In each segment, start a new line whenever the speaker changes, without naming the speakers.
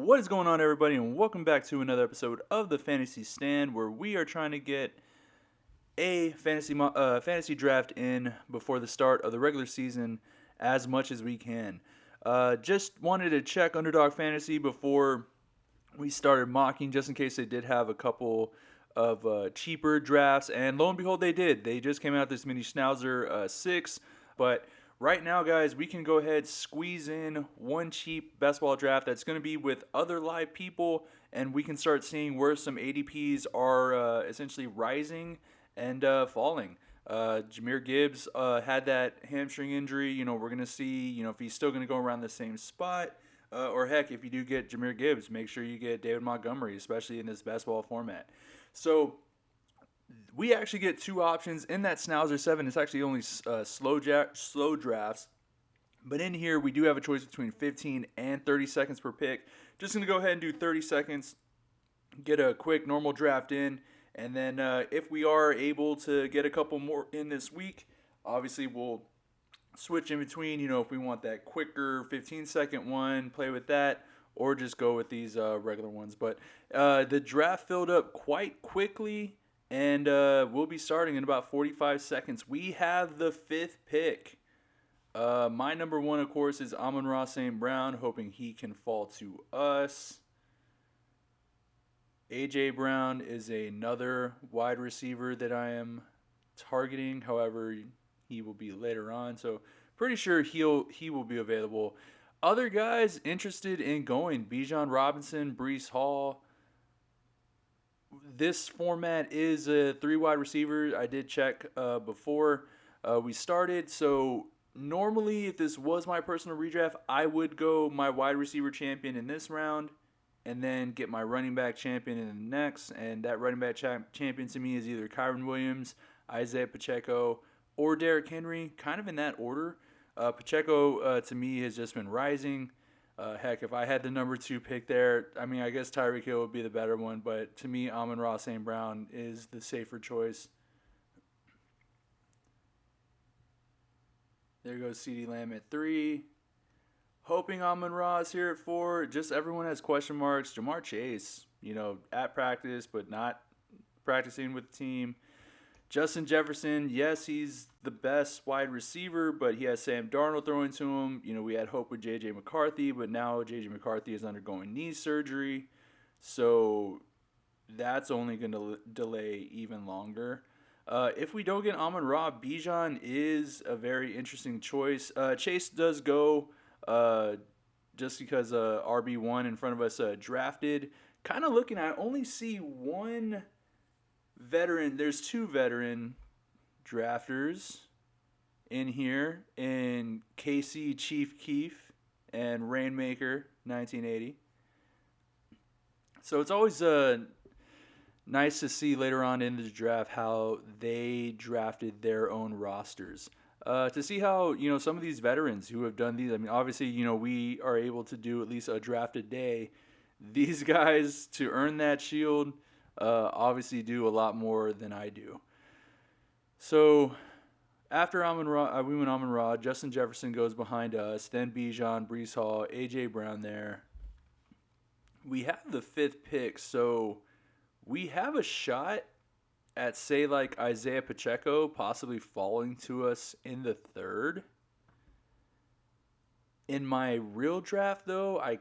What is going on, everybody, and welcome back to another episode of the Fantasy Stand, where we are trying to get a fantasy draft in before the start of the regular season as much as we can. Just wanted to check Underdog Fantasy before we started mocking, just in case they did have a couple of cheaper drafts, and lo and behold, they did. They just came out this mini Schnauzer 6, but right now, guys, we can go ahead, squeeze in one cheap best ball draft that's going to be with other live people, and we can start seeing where some ADPs are essentially rising and falling. Jahmyr Gibbs had that hamstring injury. We're going to see, if he's still going to go around the same spot. Or heck, if you do get Jahmyr Gibbs, make sure you get David Montgomery, especially in this best ball format. So we actually get two options in that Schnauzer 7. It's actually only slow drafts. But in here, we do have a choice between 15 and 30 seconds per pick. Just going to go ahead and do 30 seconds, get a quick normal draft in. And then if we are able to get a couple more in this week, obviously we'll switch in between, if we want that quicker 15-second one, play with that, or just go with these regular ones. But the draft filled up quite quickly, and we'll be starting in about 45 seconds. We have the fifth pick. My number one, of course, is Amon-Ra St. Brown, hoping he can fall to us. A.J. Brown is another wide receiver that I am targeting. However, he will be later on, so pretty sure he will be available. Other guys interested in going: Bijan Robinson, Breece Hall. This format is a 3 wide receiver. I did check before we started. So normally, if this was my personal redraft, I would go my wide receiver champion in this round, and then get my running back champion in the next. And that running back champion to me is either Kyren Williams, Isaiah Pacheco, or Derrick Henry, kind of in that order. Pacheco, to me, has just been rising. Heck, if I had the number 2 pick there, I guess Tyreek Hill would be the better one, but to me, Amon-Ra St. Brown is the safer choice. There goes CeeDee Lamb at 3. Hoping Amon-Ra is here at 4. Just everyone has question marks. Jamar Chase, at practice, but not practicing with the team. Justin Jefferson, yes, he's the best wide receiver, but he has Sam Darnold throwing to him. We had hope with J.J. McCarthy, but now J.J. McCarthy is undergoing knee surgery. So that's only going to delay even longer. If we don't get Amon-Ra, Bijan is a very interesting choice. Chase does go just because RB1 in front of us drafted. Kind of looking, I only see one veteran. There's 2 veteran drafters in here, in KC Chief Keef and Rainmaker 1980. So it's always nice to see later on in the draft how they drafted their own rosters. To see how, some of these veterans who have done these, obviously, we are able to do at least a draft a day. These guys, to earn that shield, obviously do a lot more than I do. So after Amon-Ra, we went Amon-Ra. Justin Jefferson goes behind us. Then Bijan, Breece Hall, A.J. Brown there. We have the 5th pick, so we have a shot at, say, like Isaiah Pacheco possibly falling to us in the 3rd. In my real draft, though, I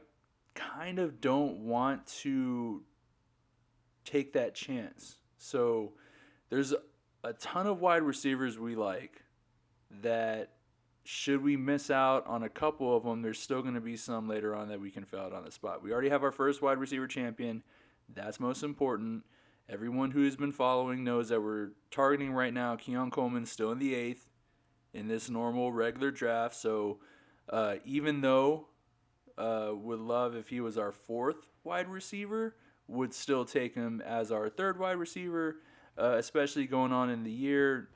kind of don't want to take that chance. So there's a ton of wide receivers we like that, should we miss out on a couple of them, there's still going to be some later on that we can fill out on the spot. We already have our first wide receiver champion. That's most important. Everyone who has been following knows that we're targeting right now Keon Coleman still in the 8th in this normal regular draft. So even though would love if he was our 4th wide receiver, would still take him as our 3rd wide receiver, especially going on in the year.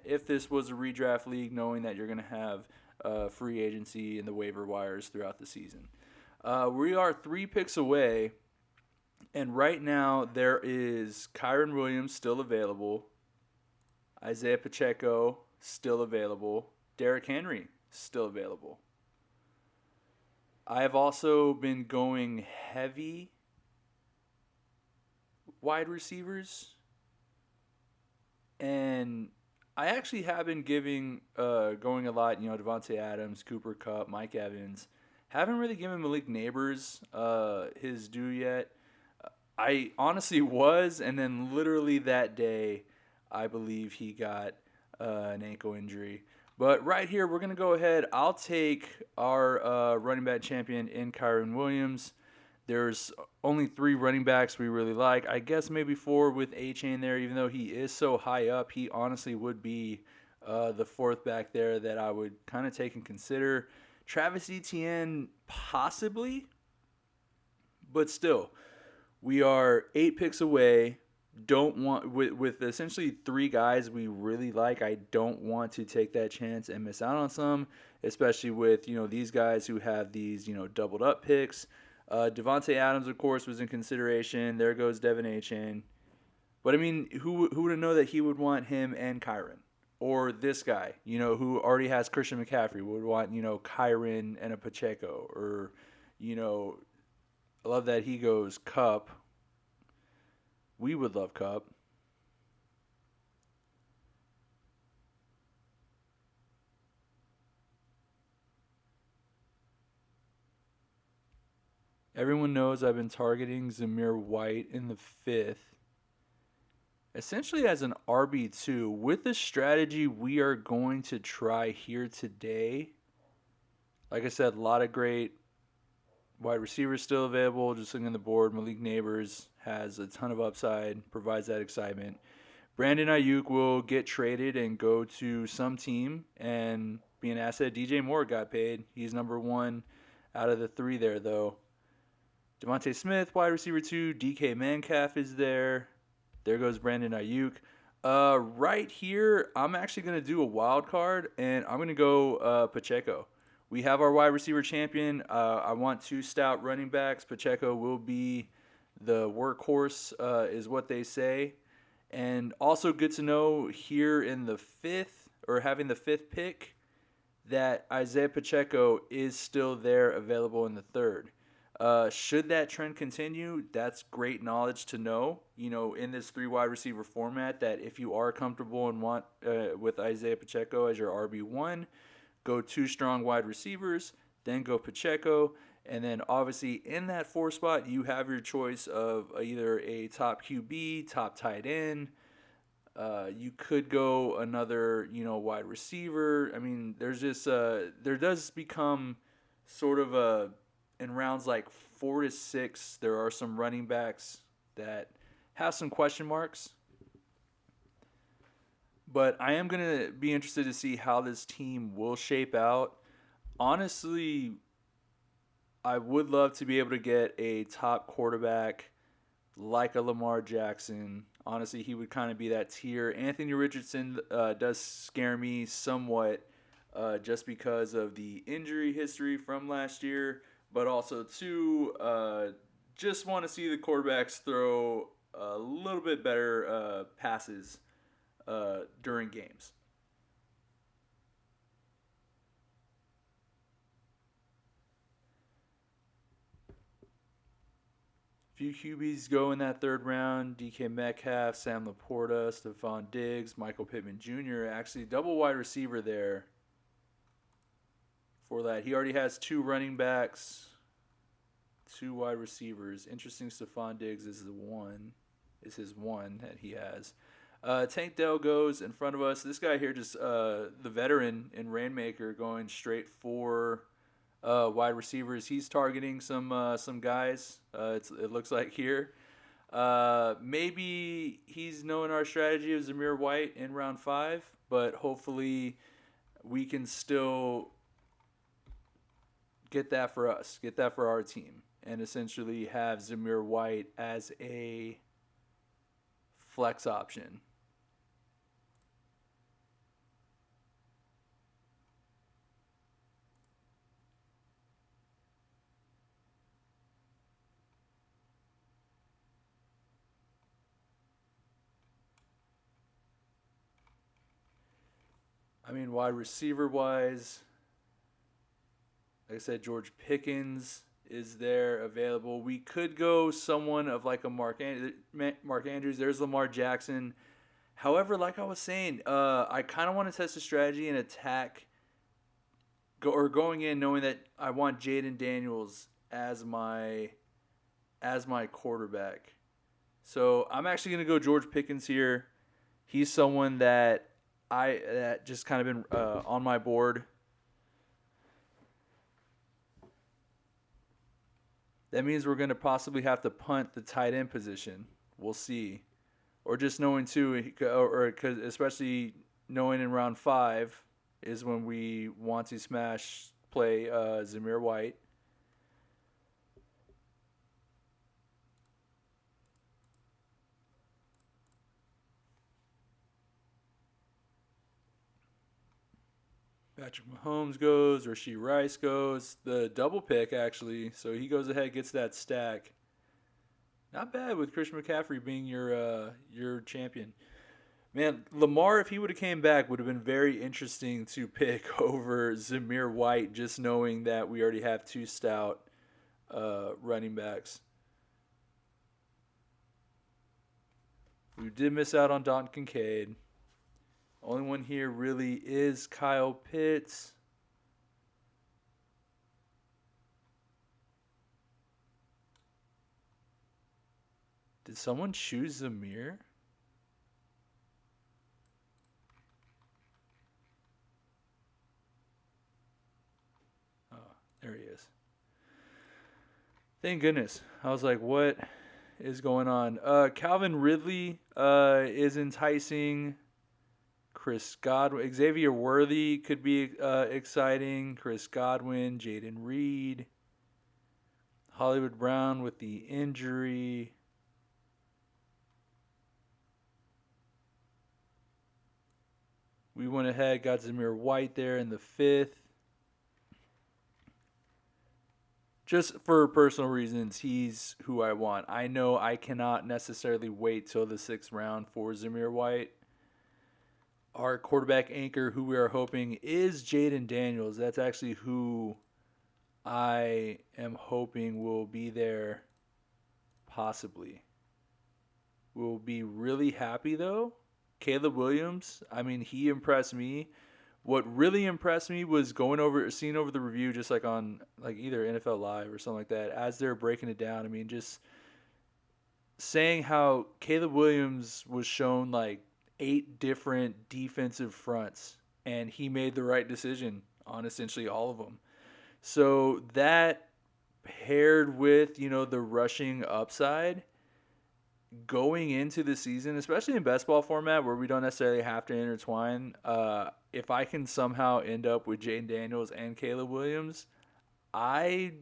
If this was a redraft league, knowing that you're going to have free agency and the waiver wires throughout the season. We are 3 picks away, and right now there is Kyren Williams still available, Isaiah Pacheco still available, Derrick Henry still available. I have also been going heavy wide receivers, and I actually have been giving going a lot. Devontae Adams, Cooper Kupp, Mike Evans. Haven't really given Malik Neighbors his due yet. I honestly was, and then literally that day, I believe he got an ankle injury. But right here, we're gonna go ahead. I'll take our running back champion in Kyron Williams. There's only three running backs we really like. I guess maybe four with A Chain there, even though he is so high up. He honestly would be the fourth back there that I would kind of take and consider. Travis Etienne, possibly, but still, we are 8 picks away. Don't want with essentially three guys we really like. I don't want to take that chance and miss out on some, especially with these guys who have these doubled up picks. Devontae Adams, of course, was in consideration. There goes Devin Achan. But I mean, who would know that he would want him and Kyron? Or this guy, who already has Christian McCaffrey, would want, Kyron and a Pacheco. Or, I love that he goes Cup. We would love Cup. Everyone knows I've been targeting Zamir White in the fifth, essentially as an RB2. With the strategy we are going to try here today, like I said, a lot of great wide receivers still available. Just looking at the board, Malik Neighbors has a ton of upside, provides that excitement. Brandon Ayuk will get traded and go to some team and be an asset. DJ Moore got paid. He's number one out of the three there, though. Devontae Smith, wide receiver 2. DK Metcalf is there. There goes Brandon Ayuk. Right here, I'm actually going to do a wild card, and I'm going to go Pacheco. We have our wide receiver champion. I want two stout running backs. Pacheco will be the workhorse, is what they say. And also good to know here in the fifth, or having the fifth pick, that Isaiah Pacheco is still there available in the third. Should that trend continue, that's great knowledge to know, in this three wide receiver format, that if you are comfortable and want with Isaiah Pacheco as your RB1, go two strong wide receivers, then go Pacheco. And then obviously in that four spot, you have your choice of either a top QB, top tight end. You could go another, wide receiver. I mean, there's just there does become sort of in rounds like 4 to 6, there are some running backs that have some question marks. But I am going to be interested to see how this team will shape out. Honestly, I would love to be able to get a top quarterback like a Lamar Jackson. Honestly, he would kind of be that tier. Anthony Richardson does scare me somewhat, just because of the injury history from last year, but also too, just want to see the quarterbacks throw a little bit better passes during games. Few QBs go in that third round. DK Metcalf, Sam Laporta, Stephon Diggs, Michael Pittman Jr. Actually, double wide receiver there for that. He already has two running backs, two wide receivers. Interesting, Stephon Diggs is his one that he has. Tank Dell goes in front of us. This guy here, just the veteran in Rainmaker, going straight for wide receivers. He's targeting some guys. It looks like here. Maybe he's knowing our strategy of Zamir White in round 5, but hopefully we can still get that for us, get that for our team, and essentially have Zamir White as a flex option. I mean, wide receiver wise, Like I said, George Pickens is there available. We could go someone of like a Mark Andrews. There's Lamar Jackson. However, like I was saying, I kind of want to test the strategy and attack, going in knowing that I want Jaden Daniels as my quarterback. So I'm actually gonna go George Pickens here. He's someone that just kind of been on my board. That means we're gonna possibly have to punt the tight end position. We'll see, or just knowing too, or because especially knowing in round 5 is when we want to play Zamir White. Patrick Mahomes goes, Rashee Rice goes, the double pick actually. So he goes ahead, gets that stack. Not bad with Christian McCaffrey being your champion. Man, Lamar, if he would have came back, would have been very interesting to pick over Zamir White, just knowing that we already have two stout running backs. We did miss out on Don Kincaid. Only one here really is Kyle Pitts. Did someone choose Zamir? Oh, there he is. Thank goodness. I was like, what is going on? Calvin Ridley is enticing. Chris Godwin, Xavier Worthy could be exciting. Chris Godwin, Jaden Reed, Hollywood Brown with the injury. We went ahead, got Zamir White there in the 5th. Just for personal reasons, he's who I want. I know I cannot necessarily wait till the 6th round for Zamir White. Our quarterback anchor, who we are hoping, is Jaden Daniels. That's actually who I am hoping will be there, possibly. Will be really happy, though. Caleb Williams, I mean, he impressed me. What really impressed me was seeing over the review, just like on like either NFL Live or something like that, as they're breaking it down. I mean, just saying how Caleb Williams was shown like 8 different defensive fronts, and he made the right decision on essentially all of them. So that paired with, the rushing upside going into the season, especially in best ball format where we don't necessarily have to intertwine, if I can somehow end up with Jaden Daniels and Caleb Williams, I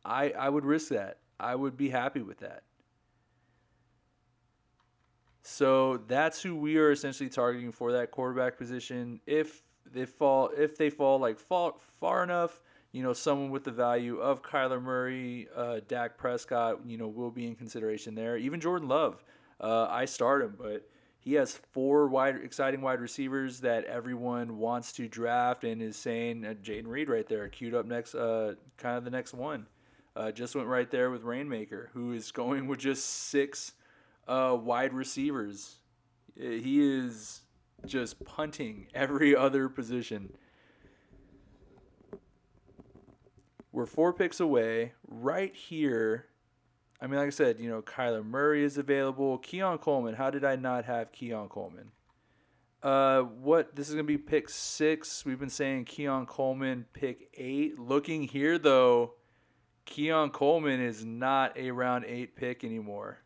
would risk that. I would be happy with that. So that's who we are essentially targeting for that quarterback position. If they fall far enough, someone with the value of Kyler Murray, Dak Prescott, will be in consideration there. Even Jordan Love, I start him, but he has 4 exciting wide receivers that everyone wants to draft and is saying Jaden Reed right there, queued up next, kind of the next one. Just went right there with Rainmaker, who is going with just 6 wide receivers. He is just punting every other position. We're 4 picks away. Right here, I mean, like I said, Kyler Murray is available. Keon Coleman. How did I not have Keon Coleman? This is going to be pick 6. We've been saying Keon Coleman pick 8. Looking here, though, Keon Coleman is not a round 8 pick anymore.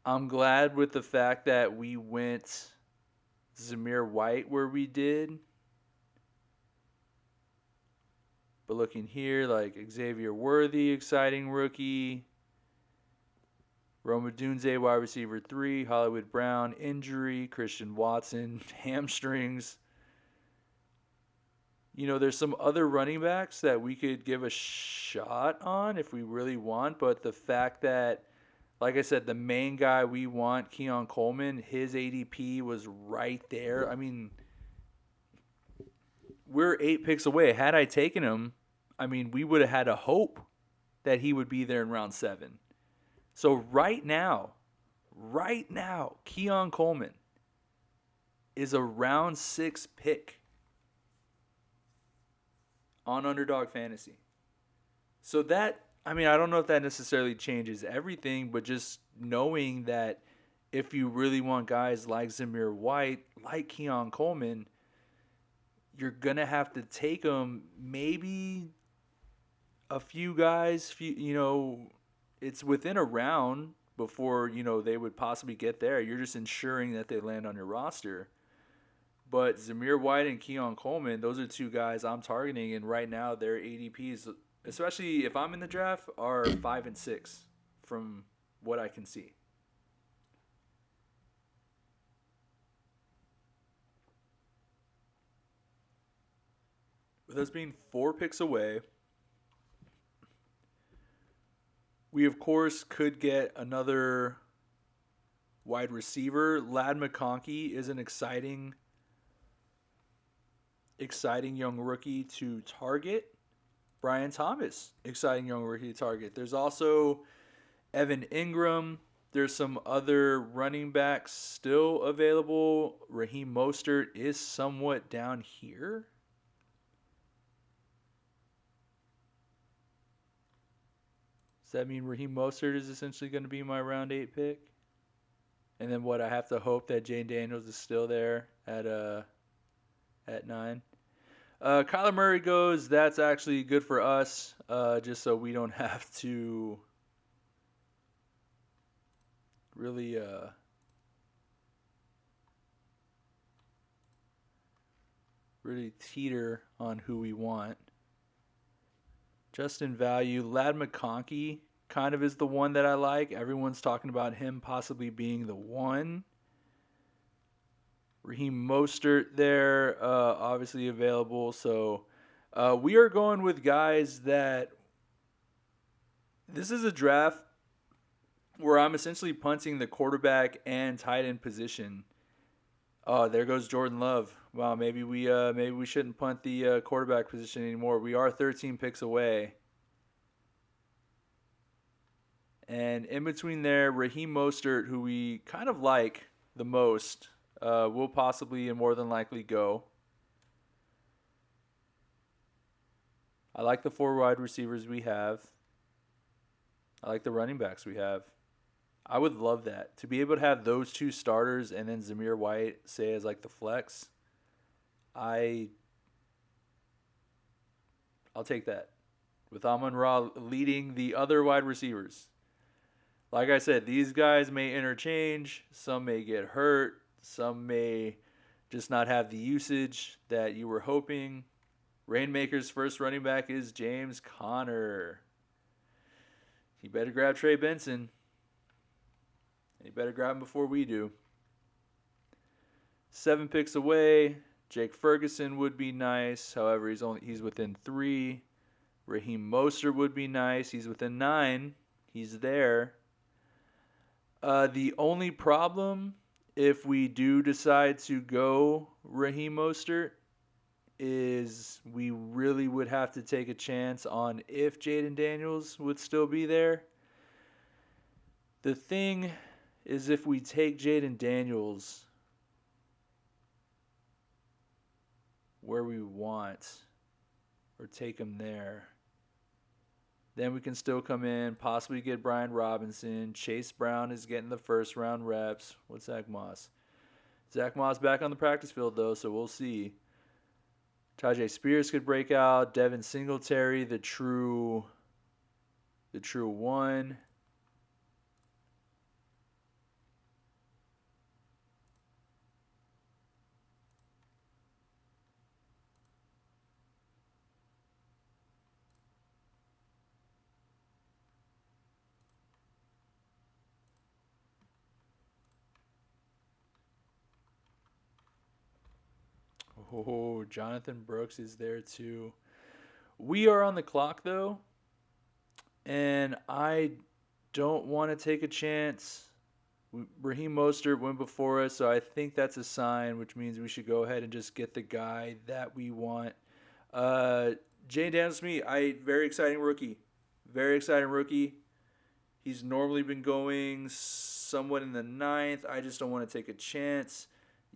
I'm glad with the fact that we went Zamir White where we did. But looking here, like Xavier Worthy, exciting rookie. Rome Odunze, wide receiver 3. Hollywood Brown, injury. Christian Watson, hamstrings. There's some other running backs that we could give a shot on if we really want. But the fact that, like I said, the main guy we want, Keon Coleman, his ADP was right there. I mean, we're 8 picks away. Had I taken him, I mean, we would have had a hope that he would be there in round 7. So right now, Keon Coleman is a round 6 pick on Underdog Fantasy. So that, I mean, I don't know if that necessarily changes everything, but just knowing that if you really want guys like Zamir White, like Keon Coleman, you're going to have to take them maybe a few guys, it's within a round before, they would possibly get there. You're just ensuring that they land on your roster. But Zamir White and Keon Coleman, those are two guys I'm targeting, and right now their ADPs, especially if I'm in the draft, are 5 and 6 from what I can see. With us being 4 picks away, we of course could get another wide receiver. Ladd McConkey is an exciting young rookie to target. Brian Thomas, exciting young rookie to target. There's also Evan Ingram. There's some other running backs still available. Raheem Mostert is somewhat down here. Does that mean Raheem Mostert is essentially going to be my round 8 pick? And then what? I have to hope that Jane Daniels is still there at 9. Kyler Murray goes. That's actually good for us, just so we don't have to really really teeter on who we want. Just in value, Ladd McConkey kind of is the one that I like. Everyone's talking about him possibly being the one. Raheem Mostert there, obviously available. So we are going with guys that this is a draft where I'm essentially punting the quarterback and tight end position. Oh, there goes Jordan Love. Wow, maybe we shouldn't punt the quarterback position anymore. We are 13 picks away. And in between there, Raheem Mostert, who we kind of like the most, will possibly and more than likely go. I like the 4 wide receivers we have. I like the running backs we have. I would love that. To be able to have those 2 starters and then Zamir White, say, as like the flex, I'll take that. With Amon-Ra leading the other wide receivers. Like I said, these guys may interchange. Some may get hurt. Some may just not have the usage that you were hoping. Rainmaker's first running back is James Conner. He better grab Trey Benson. He better grab him before we do. 7 picks away. Jake Ferguson would be nice. However, he's within 3. Raheem Mostert would be nice. He's within 9. He's there. The only problem, if we do decide to go Raheem Mostert, is we really would have to take a chance on if Jaden Daniels would still be there. The thing is, if we take Jaden Daniels where we want, or take him there, then we can still come in, possibly get Brian Robinson. Chase Brown is getting the first round reps. What's Zach Moss? Zach Moss back on the practice field, though, so we'll see. Tajay Spears could break out. Devin Singletary, the true one. Oh, Jonathan Brooks is there too. We are on the clock though, and I don't want to take a chance Raheem Mostert went before us, so I think that's a sign, which means we should go ahead and just get the guy that we want. Uh, Jane Daniels Smith, very exciting rookie. Very exciting rookie. He's normally been going somewhat in the ninth. I just don't want to take a chance.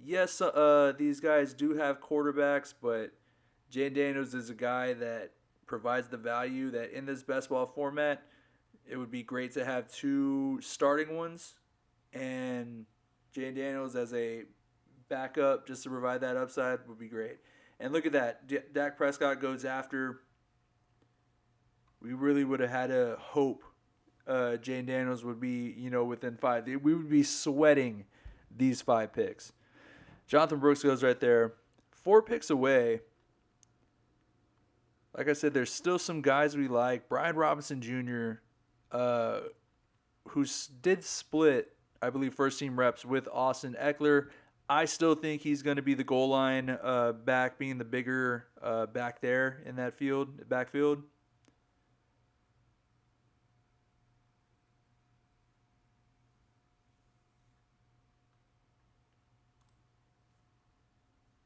Yes, these guys do have quarterbacks, but Jane Daniels is a guy that provides the value that in this best ball format, it would be great to have two starting ones and Jane Daniels as a backup just to provide that upside would be great. And look at that. Dak Prescott goes after. We really would have had a hope Jane Daniels would be, within five. We would be sweating these 5 picks. Jonathan Brooks goes right there. 4 picks away. Like I said, there's still some guys we like. Brian Robinson Jr., who did split, I believe, first team reps with Austin Eckler. I still think he's going to be the goal line back, being the bigger back there in that backfield.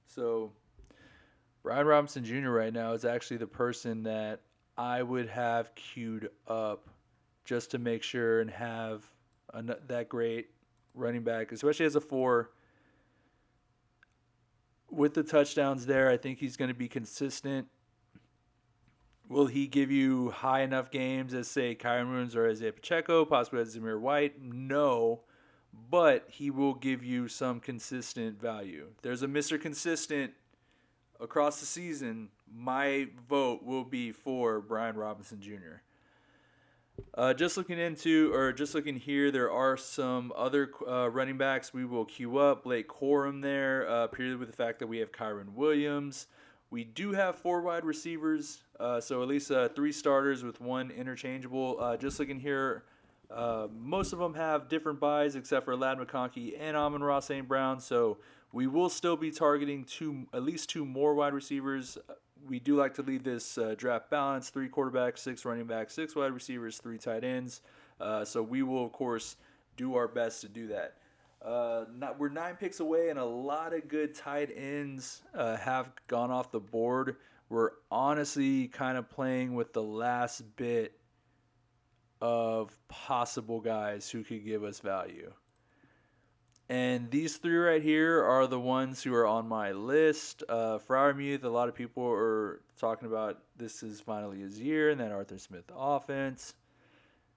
So Brian Robinson Jr. right now is actually the person that I would have queued up just to make sure and have that great running back, especially as a 4. With the touchdowns there, I think he's going to be consistent. Will he give you high enough games as, say, Kyron Williams or Isaiah Pacheco, possibly as Zamir White? No. But he will give you some consistent value. There's a Mr. Consistent across the season. My vote will be for Brian Robinson Jr. Just looking here, there are some other running backs we will queue up. Blake Corum there, purely with the fact that we have Kyron Williams. We do have 4 wide receivers, so at least 3 starters with 1 interchangeable. Just looking here, most of them have different buys except for Ladd McConkey and Amon-Ra St. Brown, so we will still be targeting at least 2 more wide receivers. We do like to leave this draft balance: 3 quarterbacks, 6 running backs, 6 wide receivers, 3 tight ends. So we will, of course, do our best to do that. We're 9 picks away, and a lot of good tight ends have gone off the board. We're honestly kind of playing with the last bit of possible guys who could give us value. And these 3 right here are the ones who are on my list. Freiermuth, a lot of people are talking about this is finally his year, and then Arthur Smith offense.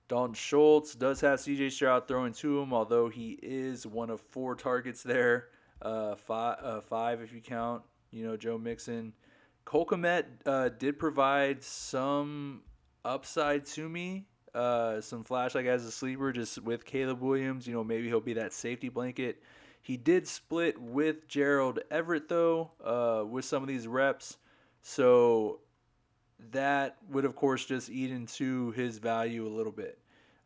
Dalton Schultz does have C.J. Stroud throwing to him, although he is one of 4 targets there. 5 if you count, Joe Mixon. Cole Kmet did provide some upside to me. Some flashlight as a sleeper just with Caleb Williams. Maybe he'll be that safety blanket. He did split with Gerald Everett, though, with some of these reps. So that would, of course, just eat into his value a little bit.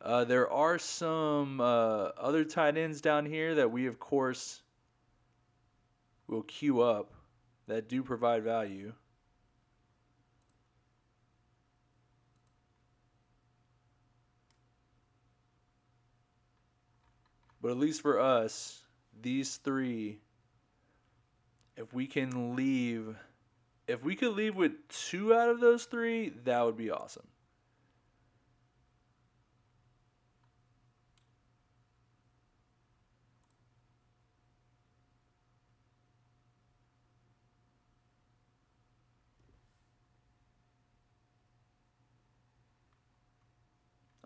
There are some other tight ends down here that we, of course, will queue up that do provide value. But at least for us, these 3, if we could leave with 2 out of those 3, that would be awesome.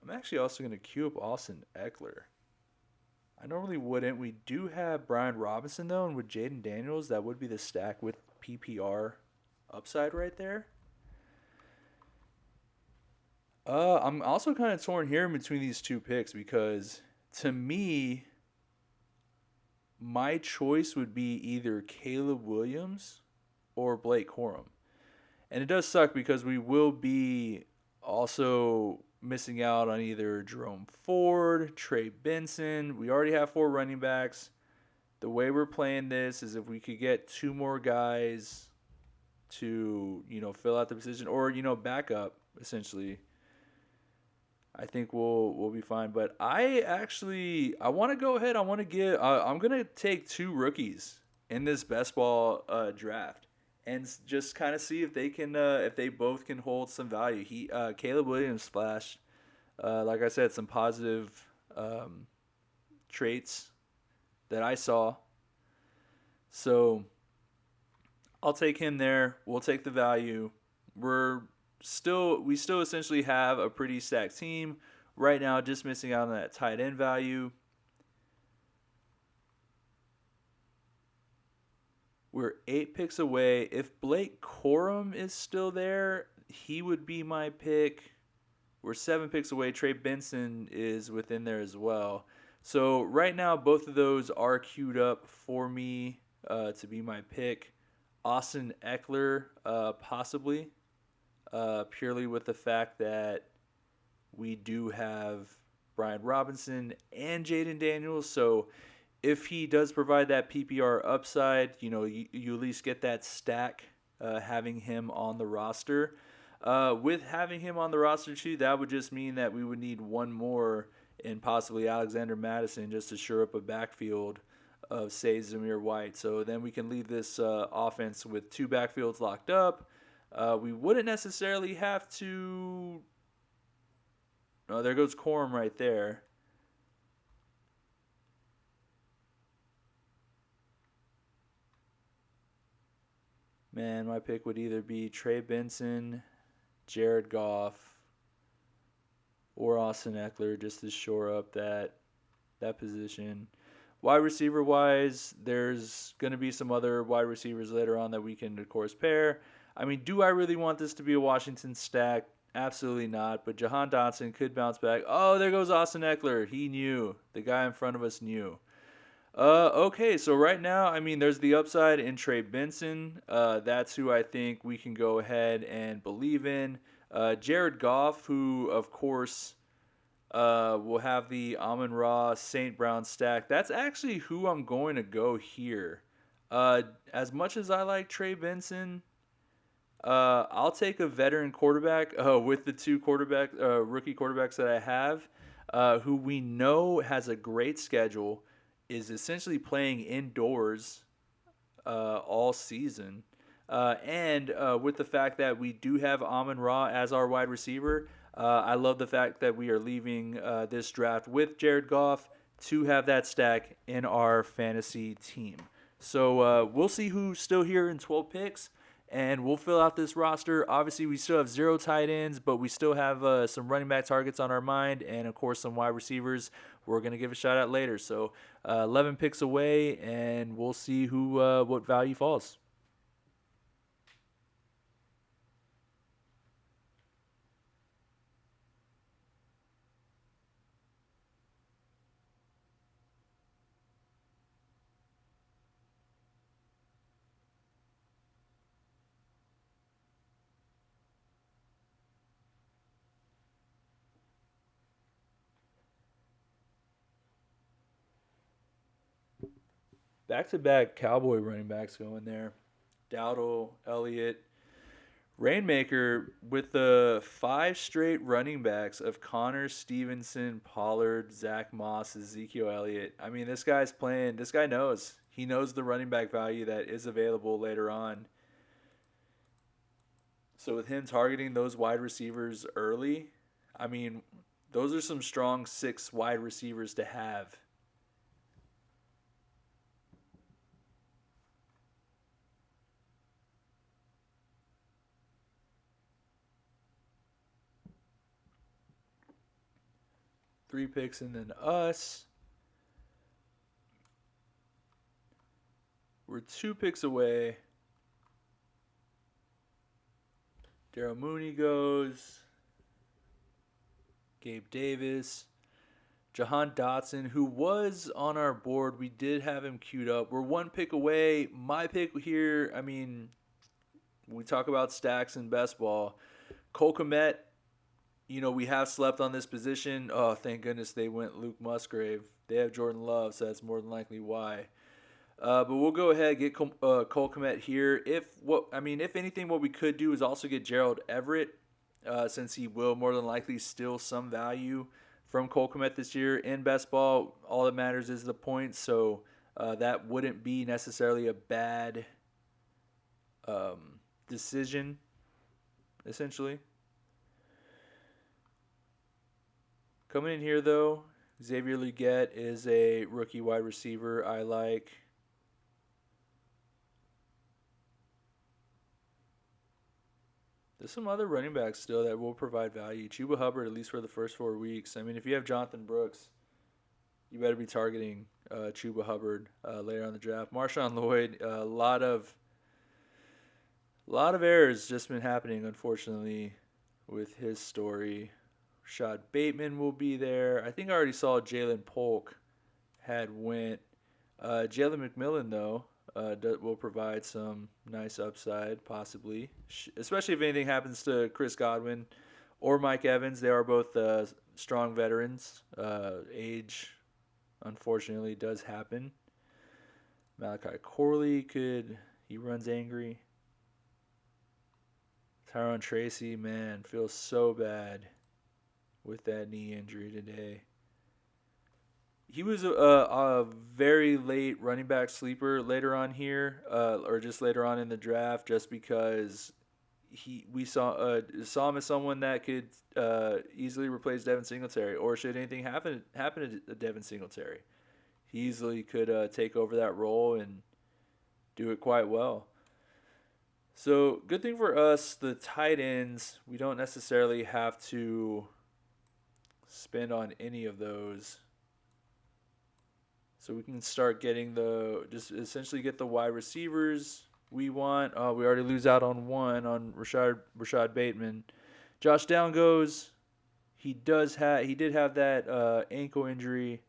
I'm actually also going to queue up Austin Eckler. I normally wouldn't. We do have Brian Robinson, though, and with Jaden Daniels, that would be the stack with PPR upside right there. I'm also kind of torn here in between these 2 picks because, to me, my choice would be either Caleb Williams or Blake Corum. And it does suck because we will be also missing out on either Jerome Ford, Trey Benson. We already have 4 running backs. The way we're playing this is if we could get 2 more guys to, fill out the position or, back up, essentially. I think we'll be fine. But I want to go ahead. I want to give. I'm gonna take two rookies in this best ball draft, and just kind of see if they both can hold some value. Caleb Williams flashed, like I said, some positive um, traits that I saw. So I'll take him there. We'll take the value. We still essentially have a pretty stacked team right now, just missing out on that tight end value. We're 8 picks away. If Blake Corum is still there, he would be my pick. We're 7 picks away. Trey Benson is within there as well. So right now, both of those are queued up for me to be my pick. Austin Eckler, possibly, purely with the fact that we do have Brian Robinson and Jaden Daniels. So if he does provide that PPR upside, you at least get that stack having him on the roster. With having him on the roster too, that would just mean that we would need one more and possibly Alexander Madison just to shore up a backfield of, say, Zamir White. So then we can leave this offense with two backfields locked up. We wouldn't necessarily have to. Oh, there goes Corum right there. Man, my pick would either be Trey Benson, Jared Goff, or Austin Eckler just to shore up that position. Wide receiver wise, there's going to be some other wide receivers later on that we can, of course, pair. I mean, do I really want this to be a Washington stack? Absolutely not. But Jahan Dotson could bounce back. Oh, there goes Austin Eckler. He knew. The guy in front of us knew. Okay, so right now, I mean, there's the upside in Trey Benson. That's who I think we can go ahead and believe in. Jared Goff, who, of course, will have the Amon Ra St. Brown stack. That's actually who I'm going to go here. As much as I like Trey Benson, I'll take a veteran quarterback with the two rookie quarterbacks that I have, who we know has a great schedule, is essentially playing indoors all season. And with the fact that we do have Amon Ra as our wide receiver, I love the fact that we are leaving this draft with Jared Goff to have that stack in our fantasy team. So we'll see who's still here in 12 picks, and we'll fill out this roster. Obviously, we still have 0 tight ends, but we still have some running back targets on our mind, and, of course, some wide receivers we're going to give a shout out later. So 11 picks away, and we'll see what value falls. Back-to-back Cowboy running backs going there. Dowdle, Elliott, Rainmaker with the 5 straight running backs of Connor Stevenson, Pollard, Zach Moss, Ezekiel Elliott. I mean, this guy's playing. This guy knows. He knows the running back value that is available later on. So with him targeting those wide receivers early, I mean, those are some strong 6 wide receivers to have. Three picks and then us. We're 2 picks away. Daryl Mooney goes. Gabe Davis. Jahan Dotson, who was on our board. We did have him queued up. We're 1 pick away. My pick here, I mean, we talk about stacks in best ball. Cole Kmet, we have slept on this position. Oh, thank goodness they went Luke Musgrave. They have Jordan Love, so that's more than likely why. But we'll go ahead and get Cole Kmet here. If anything, what we could do is also get Gerald Everett. since he will more than likely steal some value from Cole Kmet this year in best ball. All that matters is the points, so that wouldn't be necessarily a bad decision, essentially. Coming in here, though, Xavier Leggett is a rookie wide receiver I like. There's some other running backs still that will provide value. Chuba Hubbard, at least for the first 4 weeks. I mean, if you have Jonathan Brooks, you better be targeting Chuba Hubbard later on in the draft. Marshawn Lloyd, a lot of errors just been happening, unfortunately, with his story. Rashad Bateman will be there. I think I already saw Jalen Polk had went. Jalen McMillan, though, will provide some nice upside, possibly, especially if anything happens to Chris Godwin or Mike Evans. They are both strong veterans. Age, unfortunately, does happen. Malachi Corley he runs angry. Tyron Tracy, man, feels so bad with that knee injury today. He was a very late running back sleeper later on here, or just later on in the draft, just because we saw him as someone that could easily replace Devin Singletary, or should anything happen to Devin Singletary, he easily could take over that role and do it quite well. So good thing for us, the tight ends, we don't necessarily have to spend on any of those. So we can start getting just essentially get the wide receivers we want. We already lose out on one, on Rashad Bateman. Josh Down goes. He did have that ankle injury.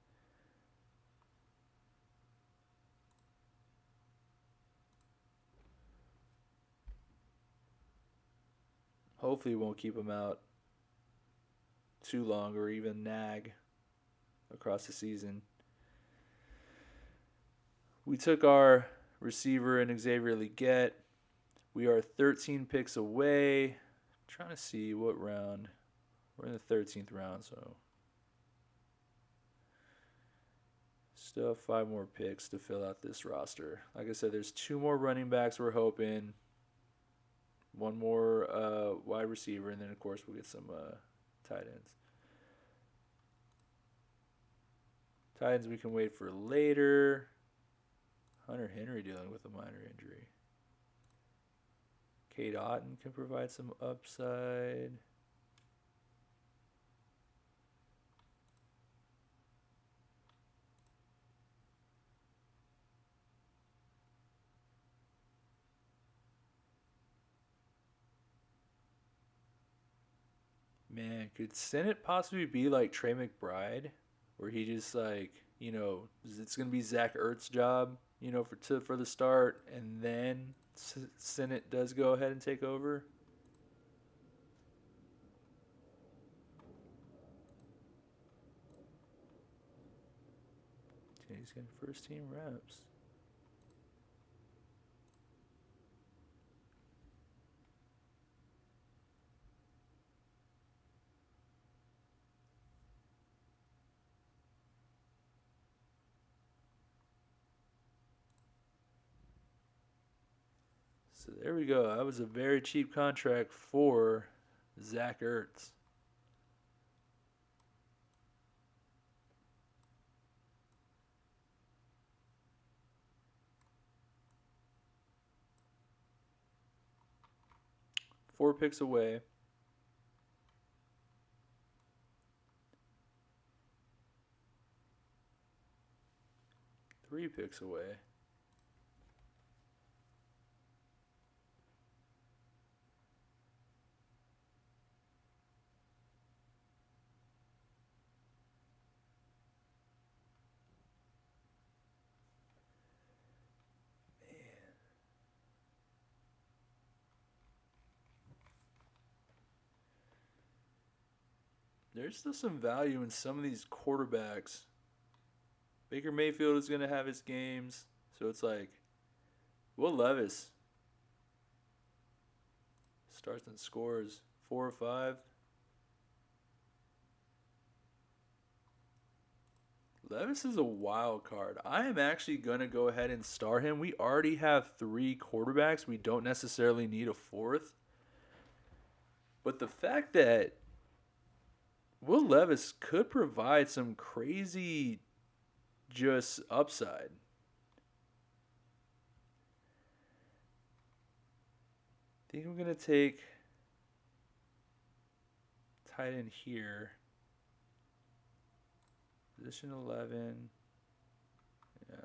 Hopefully it won't keep him out too long or even nag across the season. We took our receiver in Xavier Leggett. We are 13 picks away. I'm trying to see what round. We're in the 13th round, so still have 5 more picks to fill out this roster. Like I said, there's 2 more running backs we're hoping. 1 more wide receiver, and then, of course, we'll get some tight ends. Tight ends we can wait for later. Hunter Henry dealing with a minor injury. Cade Otton can provide some upside. Man, could Senate possibly be like Trey McBride, where he just it's gonna be Zach Ertz's job, for the start, and then Senate does go ahead and take over. He's getting first team reps. So there we go. That was a very cheap contract for Zach Ertz. Four picks away. Three picks away. There's still some value in some of these quarterbacks. Baker Mayfield is going to have his games. So it's like, Will Levis starts and scores 4 or 5. Levis is a wild card. I am actually going to go ahead and start him. We already have 3 quarterbacks. We don't necessarily need a 4th. But the fact that Will Levis could provide some crazy just upside. I think I'm going to take tight end here. Position 11. Yeah.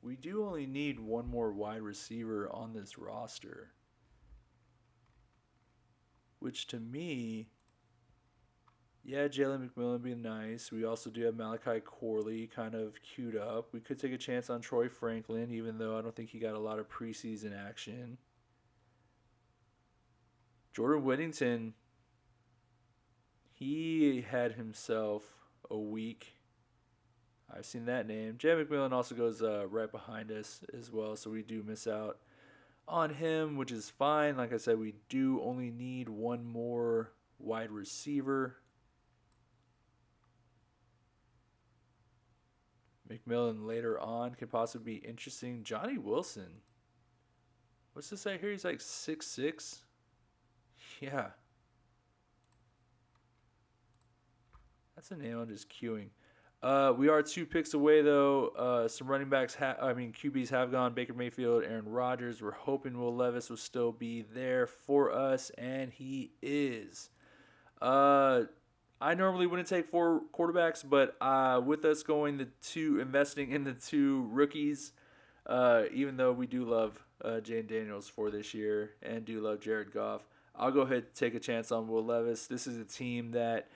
We do only need one more wide receiver on this roster. Which to me, yeah, Jalen McMillan would be nice. We also do have Malachi Corley kind of queued up. We could take a chance on Troy Franklin, even though I don't think he got a lot of preseason action. Jordan Whittington, he had himself a week. I've seen that name. Jay McMillan also goes right behind us as well, so we do miss out on him, which is fine. Like I said, we do only need one more wide receiver. McMillan later on could possibly be interesting. Johnny Wilson. What's this say here? He's like 6'6". Yeah. That's a name I'm just queuing. We are 2 picks away, though. Some running backs, QBs have gone. Baker Mayfield, Aaron Rodgers. We're hoping Will Levis will still be there for us, and he is. I normally wouldn't take 4 quarterbacks, but with us going investing in the 2 rookies, even though we do love Jane Daniels for this year and do love Jared Goff, I'll go ahead and take a chance on Will Levis. This is a team that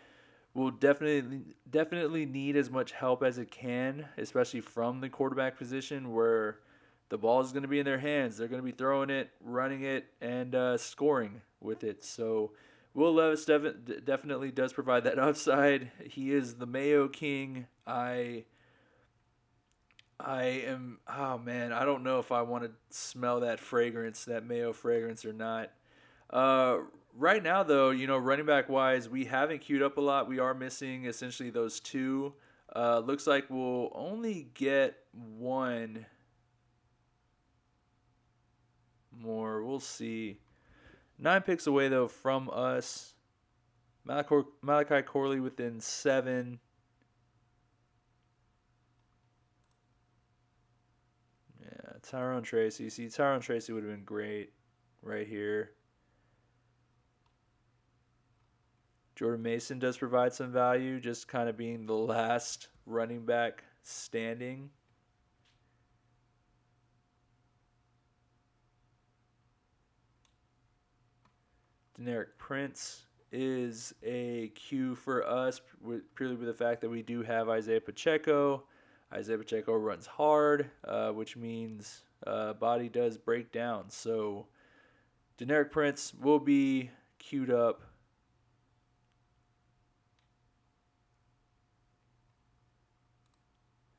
will definitely need as much help as it can, especially from the quarterback position where the ball is going to be in their hands. They're going to be throwing it, running it, and scoring with it. So Will Levis definitely does provide that upside. He is the Mayo King. I am, oh man, I don't know if I want to smell that fragrance, that Mayo fragrance or not. Right now, though, running back wise, we haven't queued up a lot. We are missing essentially those 2. Looks like we'll only get 1 more. We'll see. 9 picks away, though, from us. Malachi Corley within 7. Yeah, Tyrone Tracy. See, Tyrone Tracy would have been great right here. Jordan Mason does provide some value, just kind of being the last running back standing. Deneric Prince is a cue for us, purely with the fact that we do have Isaiah Pacheco. Isaiah Pacheco runs hard, which means body does break down. So Deneric Prince will be queued up.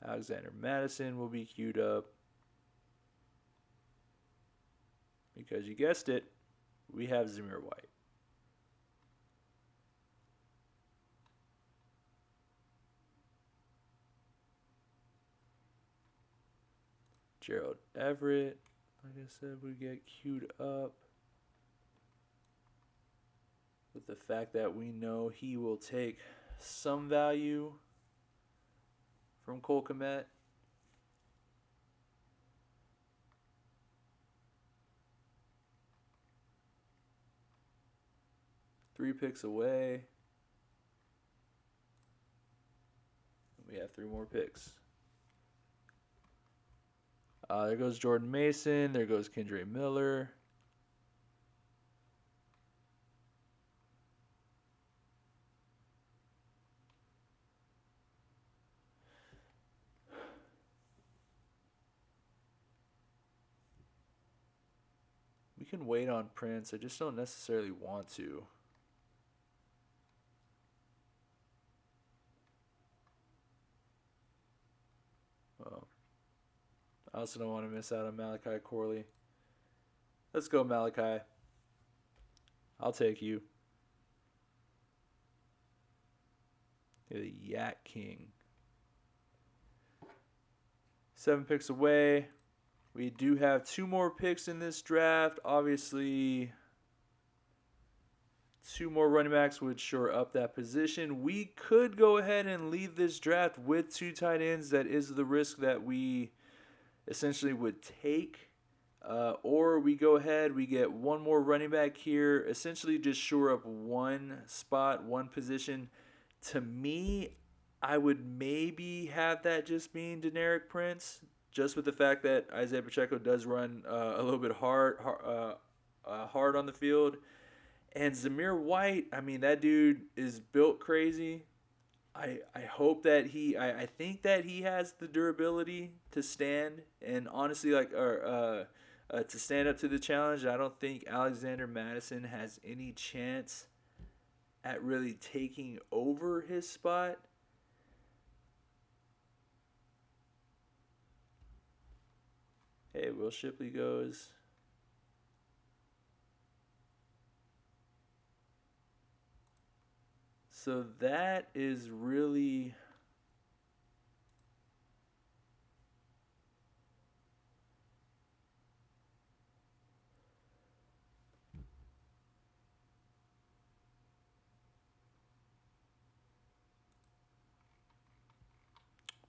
Alexander Madison will be queued up. Because you guessed it, we have Zamir White. Gerald Everett, like I said, we get queued up. With the fact that we know he will take some value from Cole Kmet. Three picks away. We have 3 more picks. There goes Jordan Mason. There goes Kendre Miller. We can wait on Prince. I just don't necessarily want to. Well, I also don't want to miss out on Malachi Corley. Let's go, Malachi. I'll take you. You're the Yak King. 7 picks away. We do have 2 more picks in this draft. Obviously, 2 more running backs would shore up that position. We could go ahead and leave this draft with 2 tight ends. That is the risk that we essentially would take. Or we go ahead, we get 1 more running back here, essentially just shore up 1 spot, 1 position. To me, I would maybe have that just being Deneric Prince, just with the fact that Isaiah Pacheco does run a little bit hard on the field. And Zamir White, I mean, that dude is built crazy. I hope that I think that he has the durability to stand and honestly to stand up to the challenge. I don't think Alexander Madison has any chance at really taking over his spot. Hey, Will Shipley goes. So that is really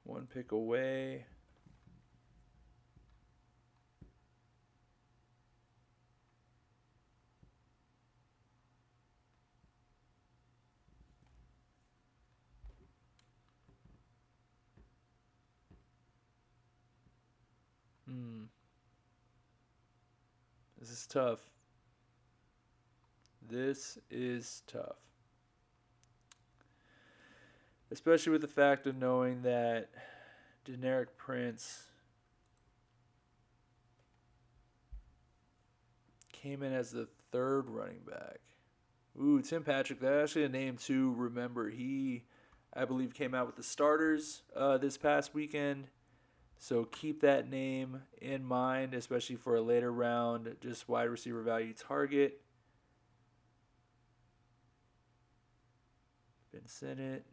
one pick away. This is tough. This is tough. Especially with the fact of knowing that Deneric Prince came in as the 3rd running back. Ooh, Tim Patrick, that's actually a name to remember. He, I believe, came out with the starters this past weekend. So keep that name in mind, especially for a later round, just wide receiver value target. Ben Sinnott,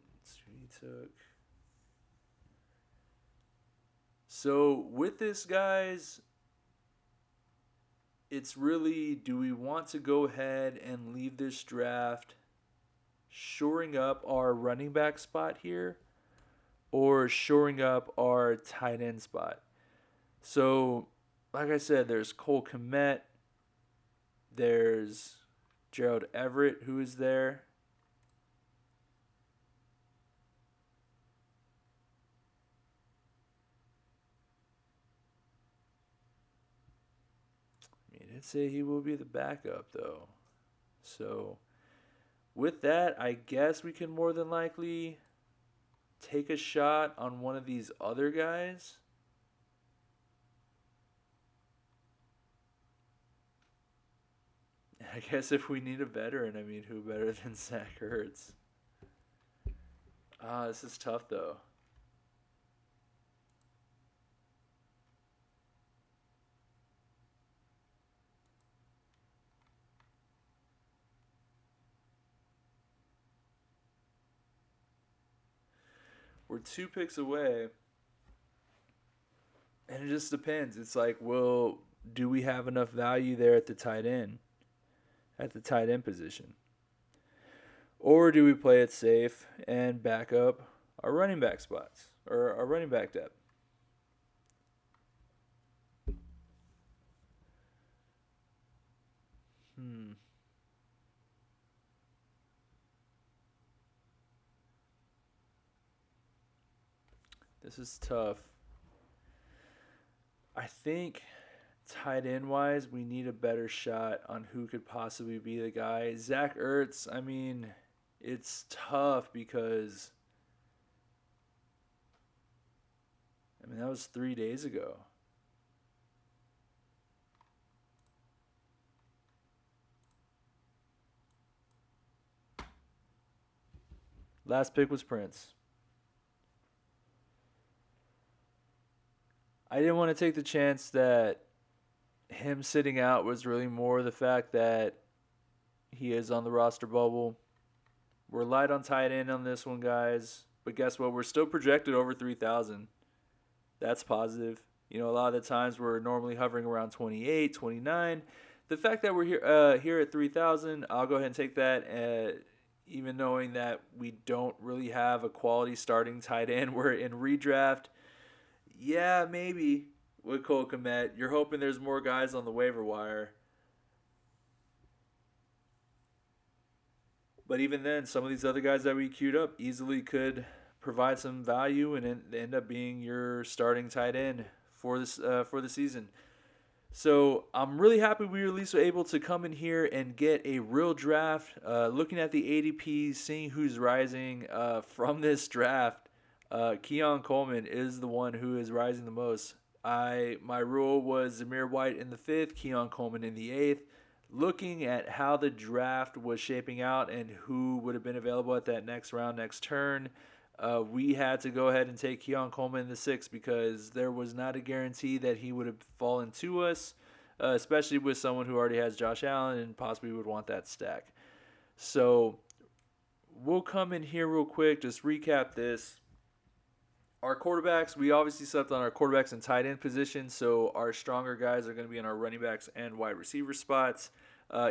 he took. So with this, guys, it's really, do we want to go ahead and leave this draft shoring up our running back spot here or shoring up our tight end spot? So, like I said, there's Cole Kmet, there's Gerald Everett, who is there. He did say he will be the backup, though. So, with that, I guess we can more than likely take a shot on one of these other guys. I guess if we need a veteran, I mean, who better than Zach Ertz? This is tough, though. We're 2 picks away. And it just depends. It's like, well, do we have enough value there at the tight end? At the tight end position? Or do we play it safe and back up our running back spots or our running back depth? This is tough. I think tight end wise, we need a better shot on who could possibly be the guy. Zach Ertz, I mean, it's tough because, I mean, that was 3 days ago. Last pick was Prince. I didn't want to take the chance that him sitting out was really more the fact that he is on the roster bubble. We're light on tight end on this one, guys. But guess what? We're still projected over 3,000. That's positive. A lot of the times we're normally hovering around 28, 29. The fact that we're here at 3,000, I'll go ahead and take that. Even knowing that we don't really have a quality starting tight end, we're in redraft. Yeah, maybe with Cole Kmet. You're hoping there's more guys on the waiver wire. But even then, some of these other guys that we queued up easily could provide some value and end up being your starting tight end for the season. So I'm really happy we were at least able to come in here and get a real draft. Looking at the ADPs, seeing who's rising from this draft, Keon Coleman is the one who is rising the most. My rule was Zamir White in the 5th, Keon Coleman in the 8th. Looking at how the draft was shaping out and who would have been available at that next round, next turn, we had to go ahead and take Keon Coleman in the 6th because there was not a guarantee that he would have fallen to us, especially with someone who already has Josh Allen and possibly would want that stack. So we'll come in here real quick, just recap this. Our quarterbacks, we obviously slept on our quarterbacks and tight end position, so our stronger guys are going to be in our running backs and wide receiver spots.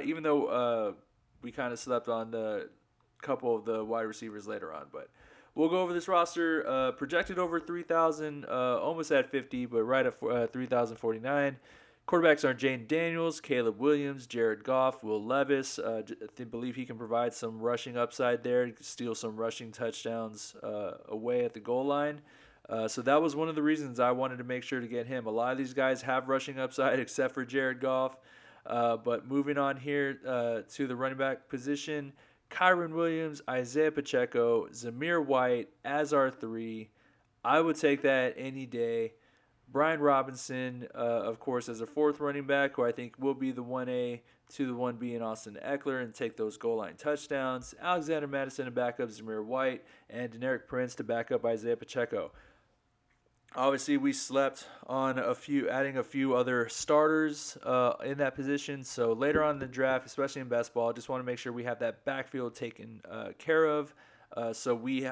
Even though we kind of slept on the couple of the wide receivers later on, but we'll go over this roster. Projected over 3,000, almost at 50, but right at 3,049. Quarterbacks are Jane Daniels, Caleb Williams, Jared Goff, Will Levis. I believe he can provide some rushing upside there, steal some rushing touchdowns away at the goal line. So that was one of the reasons I wanted to make sure to get him. A lot of these guys have rushing upside except for Jared Goff. But moving on here to the running back position, Kyron Williams, Isaiah Pacheco, Zamir White as our 3. I would take that any day. Brian Robinson, of course, as a 4th running back, who I think will be the 1A to the 1B in Austin Eckler and take those goal line touchdowns. Alexander Madison to back up Zamir White, and Deneric Prince to back up Isaiah Pacheco. Obviously, we slept on adding a few other starters in that position. So later on in the draft, especially in best ball, I just want to make sure we have that backfield taken care of, so we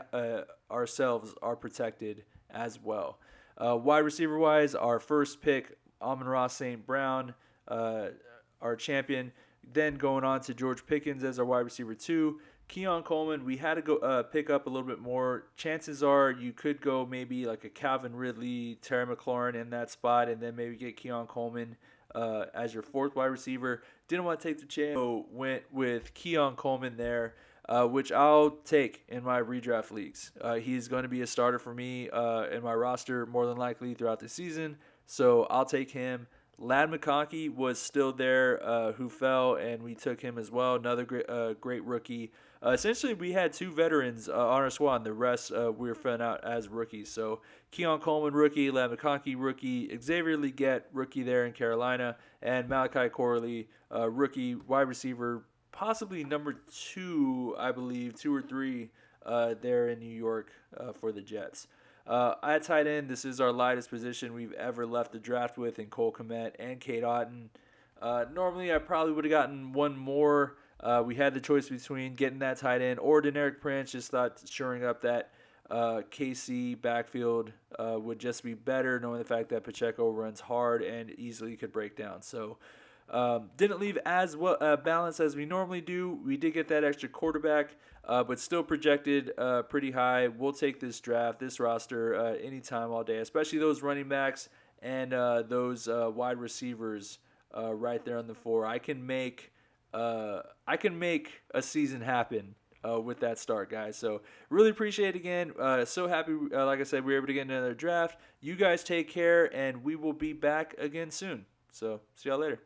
ourselves are protected as well. Wide receiver wise, our first pick, Amon-Ra St. Brown, our champion. Then going on to George Pickens as our wide receiver 2. Keon Coleman, we had to go pick up a little bit more. Chances are you could go maybe like a Calvin Ridley, Terry McLaurin in that spot, and then maybe get Keon Coleman as your 4th wide receiver. Didn't want to take the chance, so went with Keon Coleman there, which I'll take in my redraft leagues. He's going to be a starter for me in my roster more than likely throughout the season, so I'll take him. Ladd McConkey was still there, who fell, and we took him as well. Another great rookie. Essentially, we had 2 veterans on our squad, and the rest we were filling out as rookies. So Keon Coleman, rookie. Ladd McConkey, rookie. Xavier Legette, rookie there in Carolina. And Malachi Corley, rookie, wide receiver, possibly number 2, I believe, 2 or 3 there in New York for the Jets. At tight end, this is our lightest position we've ever left the draft with in Cole Kmet and Cade Otton. Normally, I probably would have gotten one more. We had the choice between getting that tight end or Deneric Prince. Just thought shoring up that KC backfield would just be better, knowing the fact that Pacheco runs hard and easily could break down. So didn't leave as well balanced as we normally do. We did get that extra quarterback, but still projected pretty high. We'll take this draft, this roster anytime, all day, especially those running backs and those wide receivers right there on the floor. I can make a season happen with that start, guys. So really appreciate it again. So happy, like I said, we were able to get another draft. You guys take care, and we will be back again soon. So see y'all later.